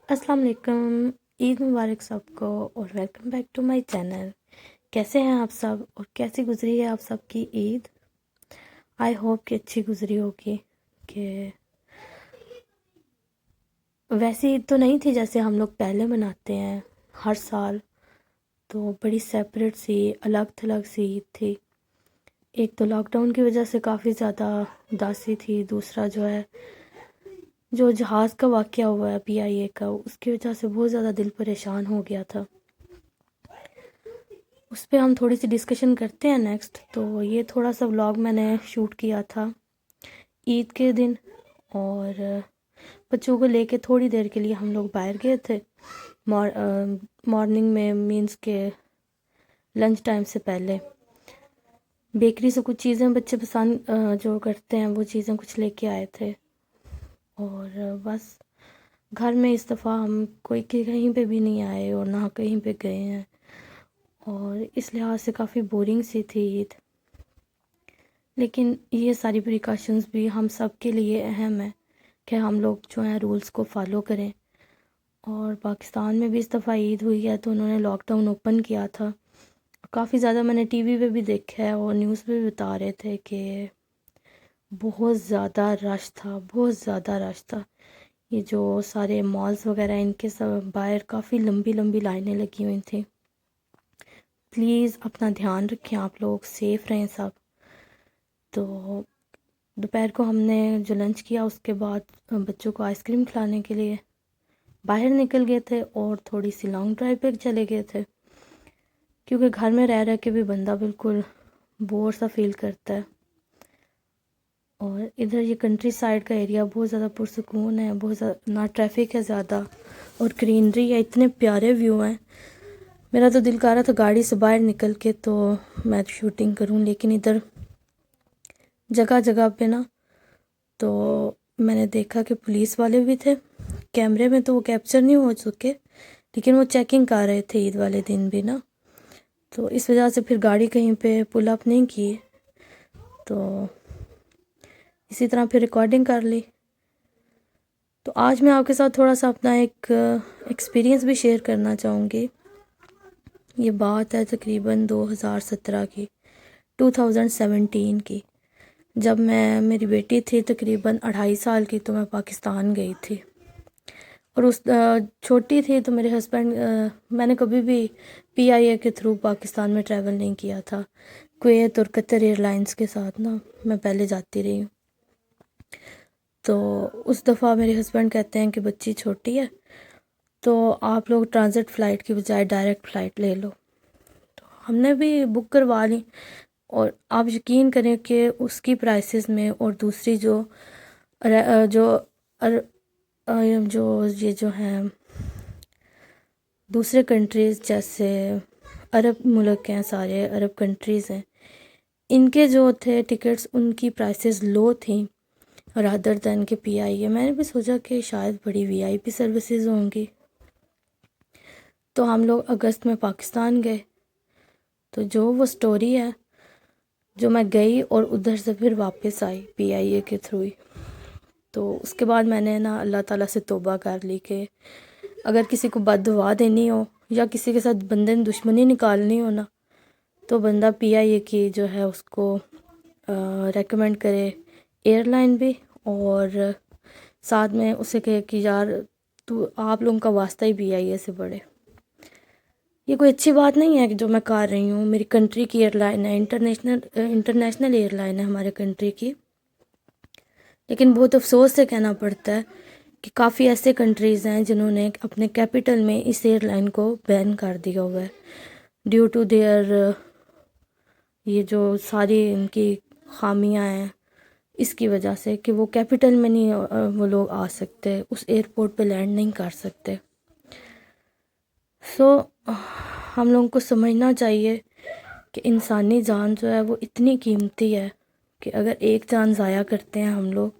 السلام علیکم، عید مبارک سب کو اور welcome back to my channel. کیسے ہیں آپ سب اور کیسی گزری ہے آپ سب کی عید؟ آئی ہوپ کہ اچھی گزری ہوگی۔ کہ ویسی عید تو نہیں تھی جیسے ہم لوگ پہلے مناتے ہیں ہر سال، تو بڑی سیپریٹ سی الگ تھلگ سی عید تھی۔ ایک تو لاک ڈاؤن کی وجہ سے کافی زیادہ اداسی تھی، دوسرا جو جہاز کا واقعہ ہوا ہے PIA کا، اس کی وجہ سے بہت زیادہ دل پریشان ہو گیا تھا۔ اس پہ ہم تھوڑی سی ڈسکشن کرتے ہیں نیکسٹ۔ تو یہ تھوڑا سا ولاگ میں نے شوٹ کیا تھا عید کے دن، اور بچوں کو لے کے تھوڑی دیر کے لیے ہم لوگ باہر گئے تھے مارننگ میں، مینس کہ لنچ ٹائم سے پہلے۔ بیکری سے کچھ چیزیں بچے پسند جو کرتے ہیں وہ چیزیں کچھ لے کے آئے تھے، اور بس گھر میں اس دفعہ ہم کوئی کہیں پہ بھی نہیں آئے اور نہ کہیں پہ گئے ہیں، اور اس لحاظ سے کافی بورنگ سی تھی عید۔ لیکن یہ ساری پریکاشنز بھی ہم سب کے لیے اہم ہے کہ ہم لوگ جو ہیں رولز کو فالو کریں۔ اور پاکستان میں بھی اس دفعہ عید ہوئی ہے تو انہوں نے لاک ڈاؤن اوپن کیا تھا۔ کافی زیادہ میں نے ٹی وی پہ بھی دیکھا ہے اور نیوز پہ بھی بتا رہے تھے کہ بہت زیادہ رش تھا، بہت زیادہ رش تھا۔ یہ جو سارے مالز وغیرہ ان کے سب باہر کافی لمبی لمبی لائنیں لگی ہوئی تھیں۔ پلیز اپنا دھیان رکھیں، آپ لوگ سیف رہیں سب۔ تو دوپہر کو ہم نے جو لنچ کیا اس کے بعد بچوں کو آئس کریم کھلانے کے لیے باہر نکل گئے تھے، اور تھوڑی سی لانگ ڈرائیو پہ چلے گئے تھے، کیونکہ گھر میں رہ کے بھی بندہ بالکل بور سا فیل کرتا ہے۔ اور ادھر یہ کنٹری سائڈ کا ایریا بہت زیادہ پرسکون ہے، بہت زیادہ نہ ٹریفک ہے زیادہ، اور گرینری ہے، اتنے پیارے ویو ہیں۔ میرا تو دل کر رہا تھا گاڑی سے باہر نکل کے تو میں شوٹنگ کروں، لیکن ادھر جگہ جگہ پہ نا تو میں نے دیکھا کہ پولیس والے بھی تھے، کیمرے میں تو وہ کیپچر نہیں ہو چکے، لیکن وہ چیکنگ کر رہے تھے عید والے دن بھی نا، تو اس وجہ سے پھر گاڑی کہیں پہ پل اپ نہیں کی، تو اسی طرح پھر ریکارڈنگ کر لی۔ تو آج میں آپ کے ساتھ تھوڑا سا اپنا ایک ایکسپیرینس بھی شیئر کرنا چاہوں گی۔ یہ بات ہے تقریباً 2017 کی، 2017 کی، جب میری بیٹی تھی تقریباً 2.5 سال کی، تو میں پاکستان گئی تھی۔ اور اس چھوٹی تھی تو میرے ہسبینڈ، میں نے کبھی بھی PIA کے تھرو پاکستان میں ٹریول نہیں کیا تھا، کویت اور قطر ایئر لائنس کے ساتھ نا میں پہلے جاتی رہی ہوں۔ تو اس دفعہ میرے ہسبینڈ کہتے ہیں کہ بچی چھوٹی ہے تو آپ لوگ ٹرانزٹ فلائٹ کی بجائے ڈائریکٹ فلائٹ لے لو، تو ہم نے بھی بک کروا لی۔ اور آپ یقین کریں کہ اس کی پرائسز میں اور دوسری جو یہ جو ہیں دوسرے کنٹریز جیسے عرب ملک ہیں، سارے عرب کنٹریز ہیں، ان کے جو تھے ٹکٹس ان کی پرائسز لو تھیں رادر دین کے PIA۔ میں نے بھی سوچا کہ شاید بڑی VIP سروسز ہوں گی، تو ہم لوگ اگست میں پاکستان گئے۔ تو جو وہ سٹوری ہے، جو میں گئی اور ادھر سے پھر واپس آئی PIA کے تھرو ہی، تو اس کے بعد میں نے نا اللہ تعالیٰ سے توبہ کر لی کہ اگر کسی کو بد دعا دینی ہو یا کسی کے ساتھ بندے نے دشمنی نکالنی ہو نا، تو بندہ PIA کی جو ہے اس کو ریکمینڈ کرے ایئر لائن بھی، اور ساتھ میں اسے کہے کہ یار تو آپ لوگوں کا واسطہ ہی PIA سے بڑھے۔ یہ کوئی اچھی بات نہیں ہے کہ جو میں کر رہی ہوں، میری کنٹری کی ایئر لائن ہے، انٹرنیشنل ایئر لائن ہے ہمارے کنٹری کی، لیکن بہت افسوس سے کہنا پڑتا ہے کہ کافی ایسے کنٹریز ہیں جنہوں نے اپنے کیپٹل میں اس ایئر لائن کو بین کر دیا ہوا ہے، ڈیو ٹو دیئر یہ جو ساری ان کی خامیاں ہیں، اس کی وجہ سے کہ وہ کیپٹل میں نہیں وہ لوگ آ سکتے، اس ایئرپورٹ پہ لینڈ نہیں کر سکتے۔ سو ہم لوگوں کو سمجھنا چاہیے کہ انسانی جان جو ہے وہ اتنی قیمتی ہے کہ اگر ایک جان ضائع کرتے ہیں ہم لوگ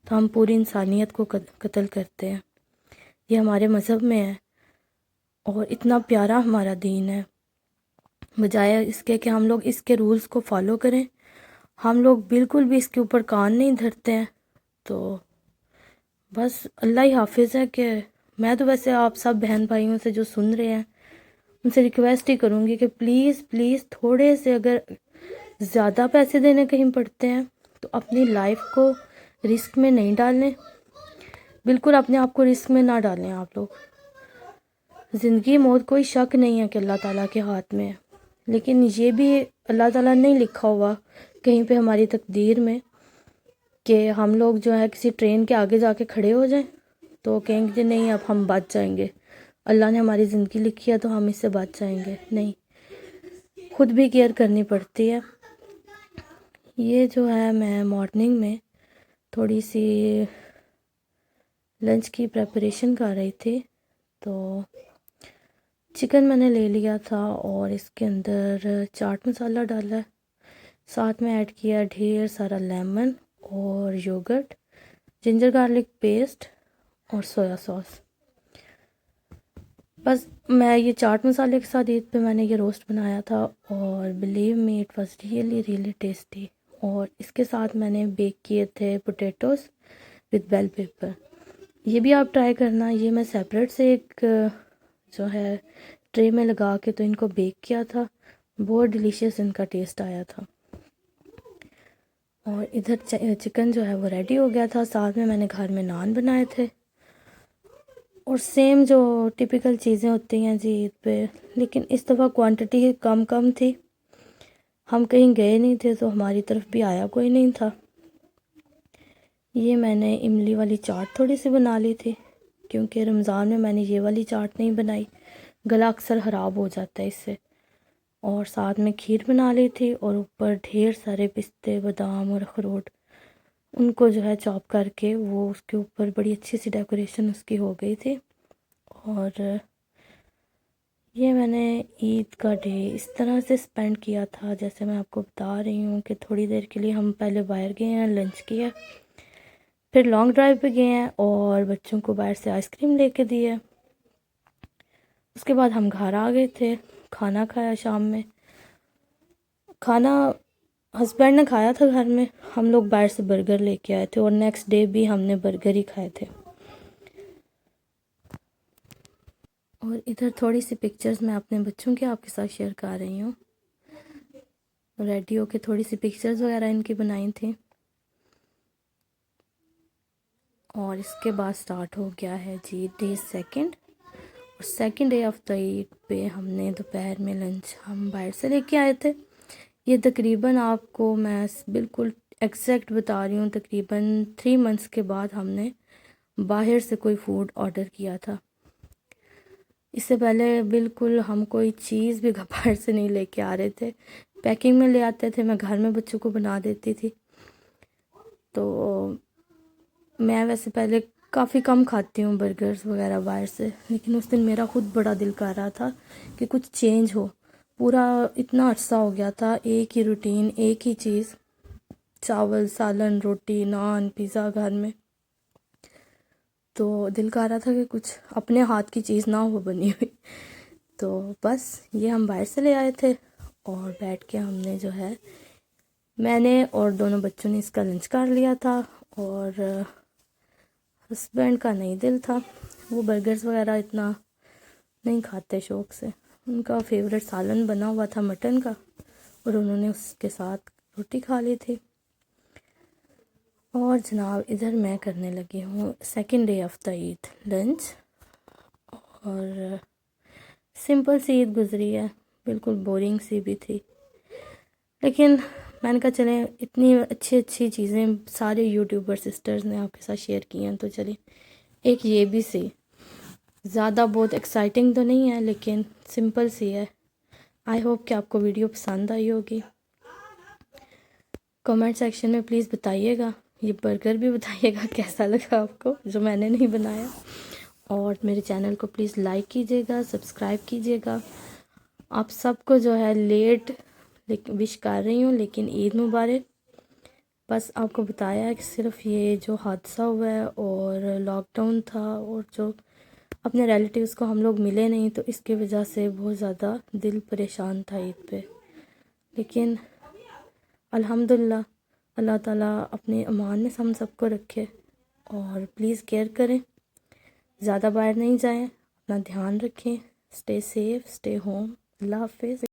تو ہم پوری انسانیت کو قتل کرتے ہیں۔ یہ ہمارے مذہب میں ہے اور اتنا پیارا ہمارا دین ہے، بجائے اس کے کہ ہم لوگ اس کے رولز کو فالو کریں، ہم لوگ بالکل بھی اس کے اوپر کان نہیں دھرتے ہیں۔ تو بس اللہ ہی حافظ ہے کہ میں تو ویسے آپ سب بہن بھائیوں سے جو سن رہے ہیں ان سے ریکویسٹ ہی کروں گی کہ پلیز پلیز تھوڑے سے اگر زیادہ پیسے دینے کہیں پڑتے ہیں تو اپنی لائف کو رسک میں نہیں ڈالیں، بالکل اپنے آپ کو رسک میں نہ ڈالیں آپ لوگ۔ زندگی موت کوئی شک نہیں ہے کہ اللہ تعالیٰ کے ہاتھ میں ہے، لیکن یہ بھی اللہ تعالیٰ نے نہیں لکھا ہوا کہیں پہ ہماری تقدیر میں کہ ہم لوگ جو ہے کسی ٹرین کے آگے جا کے کھڑے ہو جائیں تو کہیں گے نہیں اب ہم بچ جائیں گے، اللہ نے ہماری زندگی لکھی ہے تو ہم اس سے بچ جائیں گے، نہیں، خود بھی کیئر کرنی پڑتی ہے۔ یہ جو ہے میں مارننگ میں تھوڑی سی لنچ کی پریپریشن کر رہی تھی، تو چکن میں نے لے لیا تھا اور اس کے اندر چاٹ مسالہ ڈالا ہے، ساتھ میں ایڈ کیا ڈھیر سارا لیمن اور یوگرٹ، جنجر گارلک پیسٹ اور سویا سوس۔ بس میں یہ چاٹ مسالے کے ساتھ عید پہ میں نے یہ روسٹ بنایا تھا اور believe me it was really really tasty. اور اس کے ساتھ میں نے بیک کیے تھے پوٹیٹوز وتھ بیل پیپر، یہ بھی آپ ٹرائی کرنا۔ یہ میں سیپریٹ سے ایک جو ہے ٹرے میں لگا کے تو ان کو بیک کیا تھا، بہت ڈیلیشیس ان کا ٹیسٹ آیا تھا۔ اور ادھر چکن جو ہے وہ ریڈی ہو گیا تھا، ساتھ میں نے گھر میں نان بنائے تھے اور سیم جو ٹپیکل چیزیں ہوتی ہیں جی عید پہ، لیکن اس دفعہ کوانٹٹی کم تھی، ہم کہیں گئے نہیں تھے تو ہماری طرف بھی آیا کوئی نہیں تھا۔ یہ میں نے املی والی چاٹ تھوڑی سی بنا لی تھی کیونکہ رمضان میں نے یہ والی چاٹ نہیں بنائی، گلا اکثر خراب ہو جاتا ہے اس سے۔ اور ساتھ میں کھیر بنا لی تھی اور اوپر ڈھیر سارے پستے بادام اور اخروٹ، ان کو جو ہے چاپ کر کے وہ اس کے اوپر بڑی اچھی سی ڈیکوریشن اس کی ہو گئی تھی۔ اور یہ میں نے عید کا ڈے اس طرح سے سپینڈ کیا تھا جیسے میں آپ کو بتا رہی ہوں کہ تھوڑی دیر کے لیے ہم پہلے باہر گئے ہیں، لنچ کیا، پھر لانگ ڈرائیو پہ گئے ہیں اور بچوں کو باہر سے آئس کریم لے کے دی ہے۔ اس کے بعد ہم گھر آ گئے تھے، کھانا کھایا شام میں، کھانا ہسبینڈ نے کھایا تھا گھر میں، ہم لوگ باہر سے برگر لے کے آئے تھے اور نیکسٹ ڈے بھی ہم نے برگر ہی کھائے تھے۔ اور ادھر تھوڑی سی پکچرز میں اپنے بچوں کے آپ کے ساتھ شیئر کر رہی ہوں، ریڈیو کے تھوڑی سی پکچرز وغیرہ ان کی بنائی تھیں۔ اور اس کے بعد سٹارٹ ہو گیا ہے جی ڈے سیکنڈ، اور سیکنڈ ڈے آف دا عید پہ ہم نے دوپہر میں لنچ ہم باہر سے لے کے آئے تھے۔ یہ تقریباً آپ کو میں بالکل ایگزیکٹ بتا رہی ہوں، تقریباً 3 منتھس کے بعد ہم نے باہر سے کوئی فوڈ آرڈر کیا تھا۔ اس سے پہلے بالکل ہم کوئی چیز بھی باہر سے نہیں لے کے آ رہے تھے، پیکنگ میں لے آتے تھے، میں گھر میں بچوں کو بنا دیتی تھی۔ تو میں ویسے پہلے کافی کم کھاتی ہوں برگرز وغیرہ باہر سے، لیکن اس دن میرا خود بڑا دل کر رہا تھا کہ کچھ چینج ہو، پورا اتنا عرصہ ہو گیا تھا ایک ہی روٹین، ایک ہی چیز، چاول سالن روٹی نان پیزا گھر میں، تو دل کر رہا تھا کہ کچھ اپنے ہاتھ کی چیز نہ ہو بنی ہوئی۔ تو بس یہ ہم باہر سے لے آئے تھے اور بیٹھ کے ہم نے جو ہے میں نے اور دونوں بچوں نے اس کا لنچ کر لیا تھا، اور ہسبینڈ کا نہیں دل تھا، وہ برگرز وغیرہ اتنا نہیں کھاتے شوق سے، ان کا فیوریٹ سالن بنا ہوا تھا مٹن کا اور انہوں نے اس کے ساتھ روٹی کھا لی تھی۔ اور جناب ادھر میں کرنے لگی ہوں second day of the Eid lunch, اور سمپل سی عید گزری ہے، بالکل بورنگ سی بھی تھی، لیکن میں نے کہا چلیں اتنی اچھی چیزیں سارے یوٹیوبر سسٹرز نے آپ کے ساتھ شیئر کی ہیں تو چلیں ایک یہ بھی سی، زیادہ بہت ایکسائٹنگ تو نہیں ہے لیکن سمپل سی ہے۔ آئی ہوپ کہ آپ کو ویڈیو پسند آئی ہوگی۔ کمنٹ سیکشن میں پلیز بتائیے گا، یہ برگر بھی بتائیے گا کیسا لگا آپ کو جو میں نے نہیں بنایا، اور میرے چینل کو پلیز لائک کیجیے گا، سبسکرائب کیجیے گا۔ آپ سب کو جو ہے لیٹ وش کر رہی ہوں لیکن عید مبارک۔ بس آپ کو بتایا ہے کہ صرف یہ جو حادثہ ہوا ہے اور لاک ڈاؤن تھا اور جو اپنے ریلیٹیوز کو ہم لوگ ملے نہیں تو اس کی وجہ سے بہت زیادہ دل پریشان تھا عید پہ، لیکن الحمدللہ اللہ تعالیٰ اپنے امان میں ہم سب کو رکھے، اور پلیز کیئر کریں، زیادہ باہر نہیں جائیں، اپنا دھیان رکھیں، اسٹے سیف، اسٹے ہوم. اللہ حافظ.